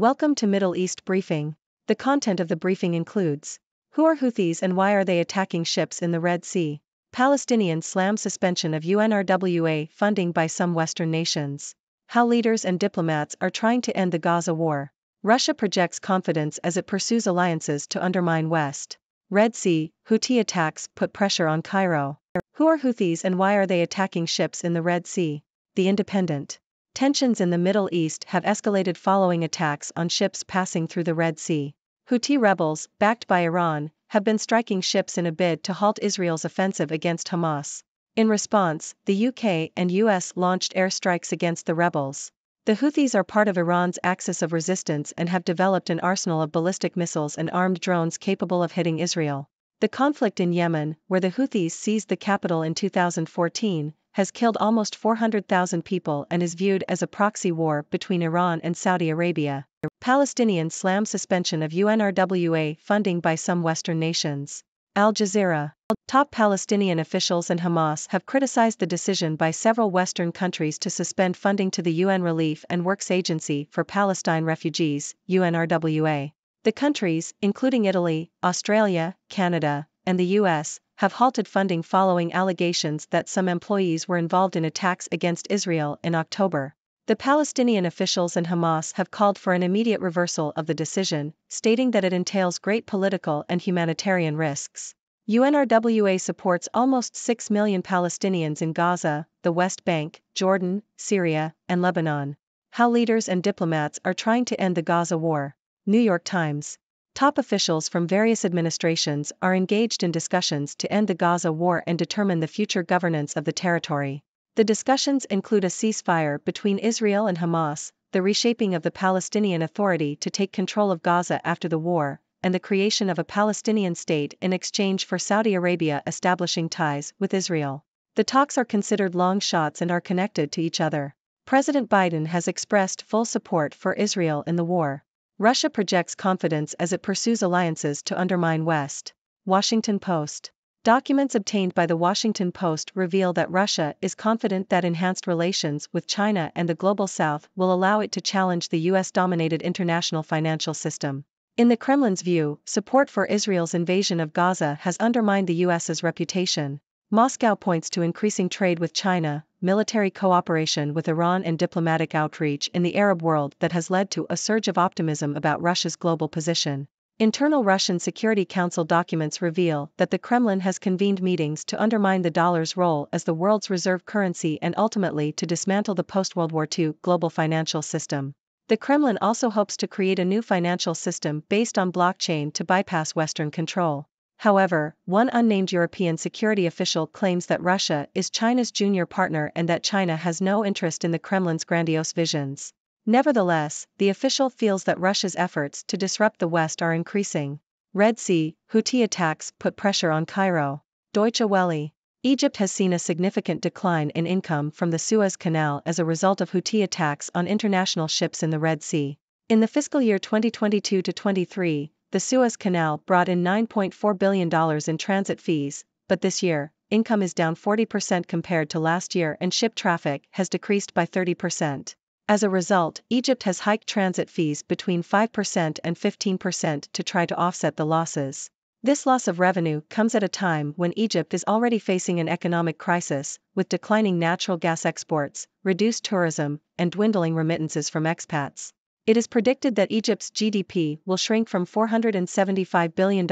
Welcome to Middle East Briefing. The content of the briefing includes: who are Houthis and why are they attacking ships in the Red Sea? Palestinians slam suspension of UNRWA funding by some Western nations. How leaders and diplomats are trying to end the Gaza war. Russia projects confidence as it pursues alliances to undermine West. Red Sea, Houthi attacks put pressure on Cairo. Who are Houthis and why are they attacking ships in the Red Sea? The Independent. Tensions in the Middle East have escalated following attacks on ships passing through the Red Sea. Houthi rebels, backed by Iran, have been striking ships in a bid to halt Israel's offensive against Hamas. In response, the UK and US launched airstrikes against the rebels. The Houthis are part of Iran's axis of resistance and have developed an arsenal of ballistic missiles and armed drones capable of hitting Israel. The conflict in Yemen, where the Houthis seized the capital in 2014, has killed almost 400,000 people and is viewed as a proxy war between Iran and Saudi Arabia. Palestinians slam suspension of UNRWA funding by some Western nations. Al Jazeera. Top Palestinian officials and Hamas have criticized the decision by several Western countries to suspend funding to the UN Relief and Works Agency for Palestine Refugees, UNRWA. The countries, including Italy, Australia, Canada, and the US, have halted funding following allegations that some employees were involved in attacks against Israel in October. The Palestinian officials and Hamas have called for an immediate reversal of the decision, stating that it entails great political and humanitarian risks. UNRWA supports almost 6 million Palestinians in Gaza, the West Bank, Jordan, Syria, and Lebanon. How leaders and diplomats are trying to end the Gaza war. New York Times. Top officials from various administrations are engaged in discussions to end the Gaza war and determine the future governance of the territory. The discussions include a ceasefire between Israel and Hamas, the reshaping of the Palestinian Authority to take control of Gaza after the war, and the creation of a Palestinian state in exchange for Saudi Arabia establishing ties with Israel. The talks are considered long shots and are connected to each other. President Biden has expressed full support for Israel in the war. Russia projects confidence as it pursues alliances to undermine West. Washington Post. Documents obtained by the Washington Post reveal that Russia is confident that enhanced relations with China and the Global South will allow it to challenge the US-dominated international financial system. In the Kremlin's view, support for Israel's invasion of Gaza has undermined the US's reputation. Moscow points to increasing trade with China, military cooperation with Iran and diplomatic outreach in the Arab world that has led to a surge of optimism about Russia's global position. Internal Russian Security Council documents reveal that the Kremlin has convened meetings to undermine the dollar's role as the world's reserve currency and ultimately to dismantle the post-World War II global financial system. The Kremlin also hopes to create a new financial system based on blockchain to bypass Western control. However, one unnamed European security official claims that Russia is China's junior partner and that China has no interest in the Kremlin's grandiose visions. Nevertheless, the official feels that Russia's efforts to disrupt the West are increasing. Red Sea, Houthi attacks put pressure on Cairo. Deutsche Welle. Egypt has seen a significant decline in income from the Suez Canal as a result of Houthi attacks on international ships in the Red Sea. In the fiscal year 2022-23, the Suez Canal brought in $9.4 billion in transit fees, but this year, income is down 40% compared to last year and ship traffic has decreased by 30%. As a result, Egypt has hiked transit fees between 5% and 15% to try to offset the losses. This loss of revenue comes at a time when Egypt is already facing an economic crisis, with declining natural gas exports, reduced tourism, and dwindling remittances from expats. It is predicted that Egypt's GDP will shrink from $475 billion in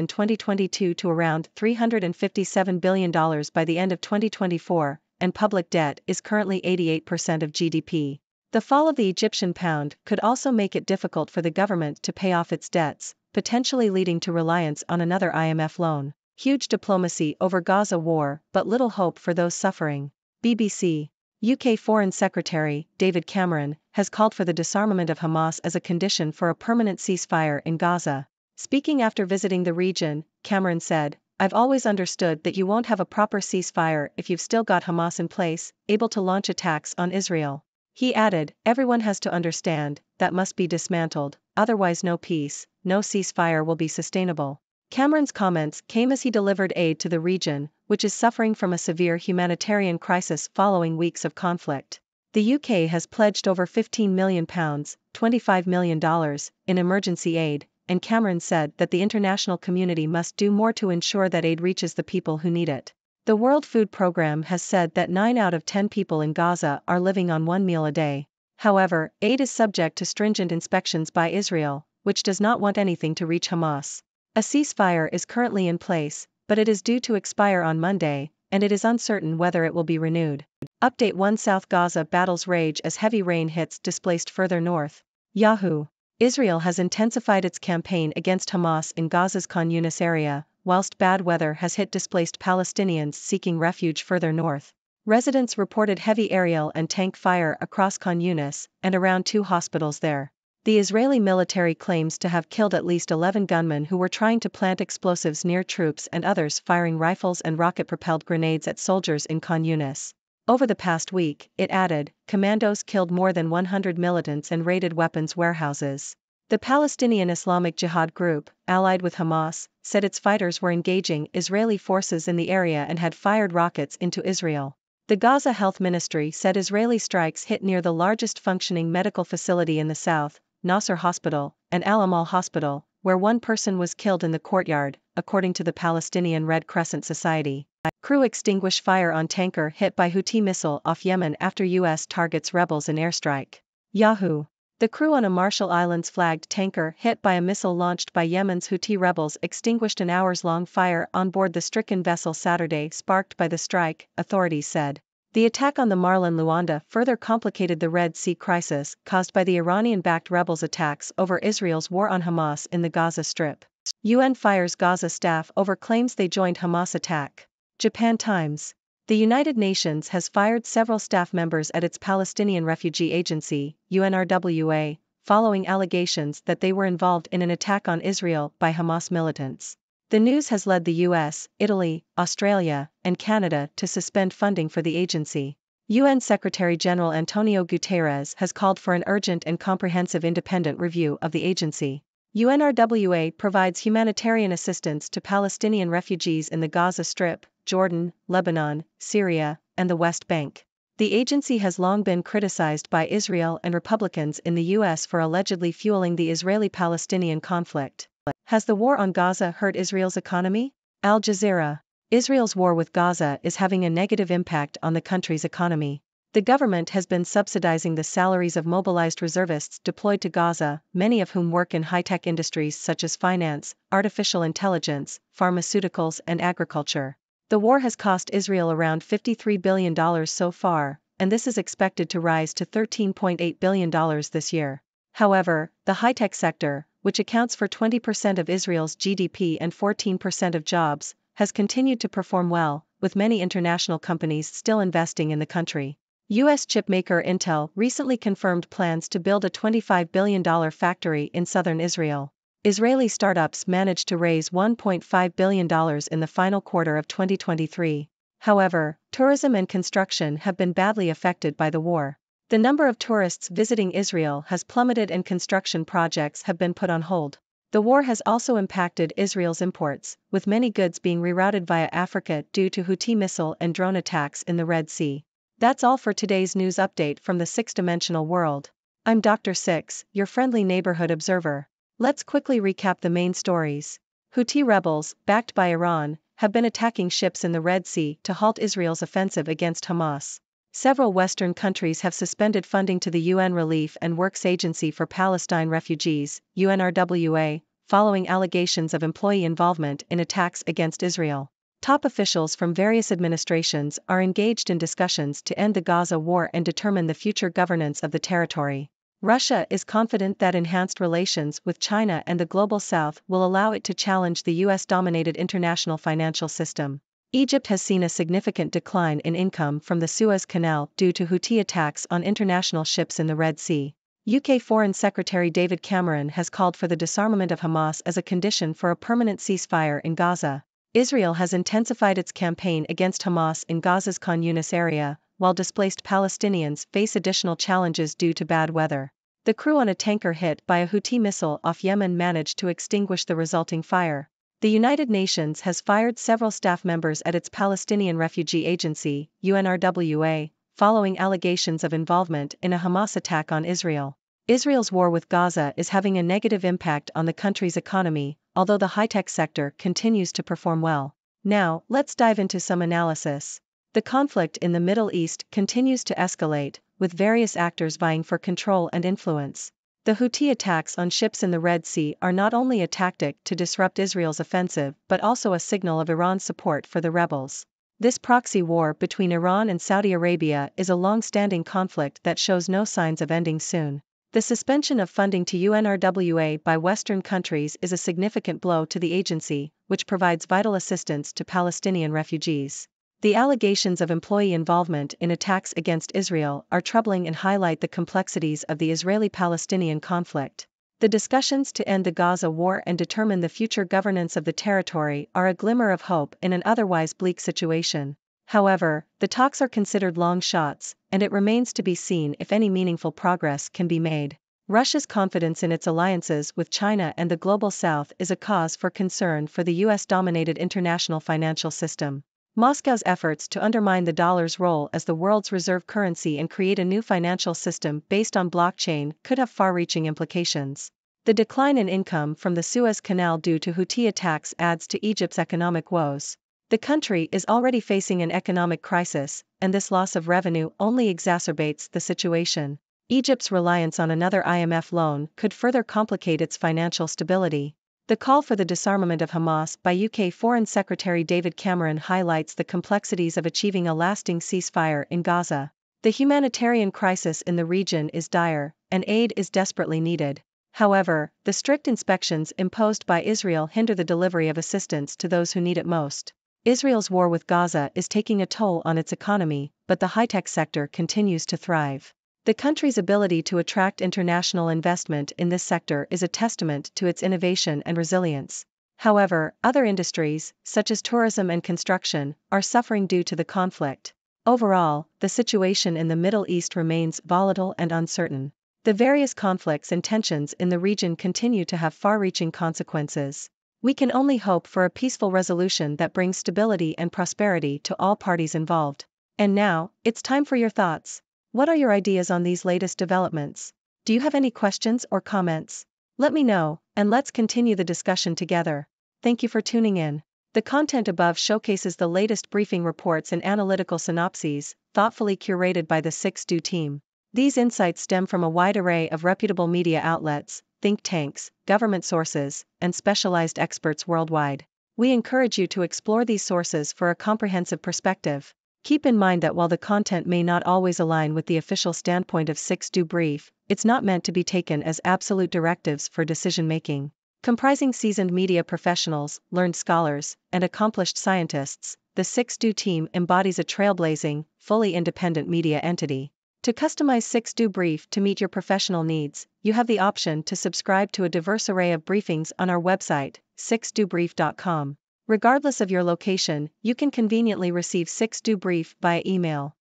2022 to around $357 billion by the end of 2024, and public debt is currently 88% of GDP. The fall of the Egyptian pound could also make it difficult for the government to pay off its debts, potentially leading to reliance on another IMF loan. Huge diplomacy over Gaza war, but little hope for those suffering. BBC. UK Foreign Secretary, David Cameron, has called for the disarmament of Hamas as a condition for a permanent ceasefire in Gaza. Speaking after visiting the region, Cameron said, "I've always understood that you won't have a proper ceasefire if you've still got Hamas in place, able to launch attacks on Israel." He added, "Everyone has to understand, that must be dismantled, otherwise no peace, no ceasefire will be sustainable." Cameron's comments came as he delivered aid to the region, which is suffering from a severe humanitarian crisis following weeks of conflict. The UK has pledged over £15 million, $25 million, in emergency aid, and Cameron said that the international community must do more to ensure that aid reaches the people who need it. The World Food Programme has said that 9 out of 10 people in Gaza are living on one meal a day. However, aid is subject to stringent inspections by Israel, which does not want anything to reach Hamas. A ceasefire is currently in place, but it is due to expire on Monday, and it is uncertain whether it will be renewed. Update 1 South Gaza battles rage as heavy rain hits displaced further north. Yahoo! Israel has intensified its campaign against Hamas in Gaza's Khan Yunis area, whilst bad weather has hit displaced Palestinians seeking refuge further north. Residents reported heavy aerial and tank fire across Khan Yunis and around 2 hospitals there. The Israeli military claims to have killed at least 11 gunmen who were trying to plant explosives near troops and others firing rifles and rocket-propelled grenades at soldiers in Khan Yunis. Over the past week, it added, commandos killed more than 100 militants and raided weapons warehouses. The Palestinian Islamic Jihad group, allied with Hamas, said its fighters were engaging Israeli forces in the area and had fired rockets into Israel. The Gaza Health Ministry said Israeli strikes hit near the largest functioning medical facility in the south, Nasser Hospital, and Al Amal Hospital, where one person was killed in the courtyard, according to the Palestinian Red Crescent Society. Crew extinguish fire on tanker hit by Houthi missile off Yemen after U.S. targets rebels in airstrike. Yahoo! The crew on a Marshall Islands flagged tanker hit by a missile launched by Yemen's Houthi rebels extinguished an hours-long fire on board the stricken vessel Saturday sparked by the strike, authorities said. The attack on the Marlin Luanda further complicated the Red Sea crisis caused by the Iranian-backed rebels' attacks over Israel's war on Hamas in the Gaza Strip. UN fires Gaza staff over claims they joined Hamas attack. Japan Times. The United Nations has fired several staff members at its Palestinian Refugee Agency, UNRWA, following allegations that they were involved in an attack on Israel by Hamas militants. The news has led the US, Italy, Australia, and Canada to suspend funding for the agency. UN Secretary-General Antonio Guterres has called for an urgent and comprehensive independent review of the agency. UNRWA provides humanitarian assistance to Palestinian refugees in the Gaza Strip, Jordan, Lebanon, Syria, and the West Bank. The agency has long been criticized by Israel and Republicans in the U.S. for allegedly fueling the Israeli-Palestinian conflict. Has the war on Gaza hurt Israel's economy? Al Jazeera. Israel's war with Gaza is having a negative impact on the country's economy. The government has been subsidizing the salaries of mobilized reservists deployed to Gaza, many of whom work in high-tech industries such as finance, artificial intelligence, pharmaceuticals, and agriculture. The war has cost Israel around $53 billion so far, and this is expected to rise to $13.8 billion this year. However, the high-tech sector, which accounts for 20% of Israel's GDP and 14% of jobs, has continued to perform well, with many international companies still investing in the country. U.S. chipmaker Intel recently confirmed plans to build a $25 billion factory in southern Israel. Israeli startups managed to raise $1.5 billion in the final quarter of 2023. However, tourism and construction have been badly affected by the war. The number of tourists visiting Israel has plummeted and construction projects have been put on hold. The war has also impacted Israel's imports, with many goods being rerouted via Africa due to Houthi missile and drone attacks in the Red Sea. That's all for today's news update from the six-dimensional world. I'm Dr. Six, your friendly neighborhood observer. Let's quickly recap the main stories. Houthi rebels, backed by Iran, have been attacking ships in the Red Sea to halt Israel's offensive against Hamas. Several Western countries have suspended funding to the UN Relief and Works Agency for Palestine Refugees, UNRWA, following allegations of employee involvement in attacks against Israel. Top officials from various administrations are engaged in discussions to end the Gaza war and determine the future governance of the territory. Russia is confident that enhanced relations with China and the Global South will allow it to challenge the US-dominated international financial system. Egypt has seen a significant decline in income from the Suez Canal due to Houthi attacks on international ships in the Red Sea. UK Foreign Secretary David Cameron has called for the disarmament of Hamas as a condition for a permanent ceasefire in Gaza. Israel has intensified its campaign against Hamas in Gaza's Khan Yunis area, while displaced Palestinians face additional challenges due to bad weather. The crew on a tanker hit by a Houthi missile off Yemen managed to extinguish the resulting fire. The United Nations has fired several staff members at its Palestinian Refugee Agency, UNRWA, following allegations of involvement in a Hamas attack on Israel. Israel's war with Gaza is having a negative impact on the country's economy, although the high-tech sector continues to perform well. Now, let's dive into some analysis. The conflict in the Middle East continues to escalate, with various actors vying for control and influence. The Houthi attacks on ships in the Red Sea are not only a tactic to disrupt Israel's offensive but also a signal of Iran's support for the rebels. This proxy war between Iran and Saudi Arabia is a long-standing conflict that shows no signs of ending soon. The suspension of funding to UNRWA by Western countries is a significant blow to the agency, which provides vital assistance to Palestinian refugees. The allegations of employee involvement in attacks against Israel are troubling and highlight the complexities of the Israeli-Palestinian conflict. The discussions to end the Gaza war and determine the future governance of the territory are a glimmer of hope in an otherwise bleak situation. However, the talks are considered long shots, and it remains to be seen if any meaningful progress can be made. Russia's confidence in its alliances with China and the Global South is a cause for concern for the US-dominated international financial system. Moscow's efforts to undermine the dollar's role as the world's reserve currency and create a new financial system based on blockchain could have far-reaching implications. The decline in income from the Suez Canal due to Houthi attacks adds to Egypt's economic woes. The country is already facing an economic crisis, and this loss of revenue only exacerbates the situation. Egypt's reliance on another IMF loan could further complicate its financial stability. The call for the disarmament of Hamas by UK Foreign Secretary David Cameron highlights the complexities of achieving a lasting ceasefire in Gaza. The humanitarian crisis in the region is dire, and aid is desperately needed. However, the strict inspections imposed by Israel hinder the delivery of assistance to those who need it most. Israel's war with Gaza is taking a toll on its economy, but the high-tech sector continues to thrive. The country's ability to attract international investment in this sector is a testament to its innovation and resilience. However, other industries, such as tourism and construction, are suffering due to the conflict. Overall, the situation in the Middle East remains volatile and uncertain. The various conflicts and tensions in the region continue to have far-reaching consequences. We can only hope for a peaceful resolution that brings stability and prosperity to all parties involved. And now, it's time for your thoughts. What are your ideas on these latest developments? Do you have any questions or comments? Let me know, and let's continue the discussion together. Thank you for tuning in. The content above showcases the latest briefing reports and analytical synopses, thoughtfully curated by the 6Do team. These insights stem from a wide array of reputable media outlets, think tanks, government sources, and specialized experts worldwide. We encourage you to explore these sources for a comprehensive perspective. Keep in mind that while the content may not always align with the official standpoint of 6Do Brief, it's not meant to be taken as absolute directives for decision-making. Comprising seasoned media professionals, learned scholars, and accomplished scientists, the 6Do team embodies a trailblazing, fully independent media entity. To customize 6Do Brief to meet your professional needs, you have the option to subscribe to a diverse array of briefings on our website, 6dobrief.com. Regardless of your location, you can conveniently receive 6Do Brief via email.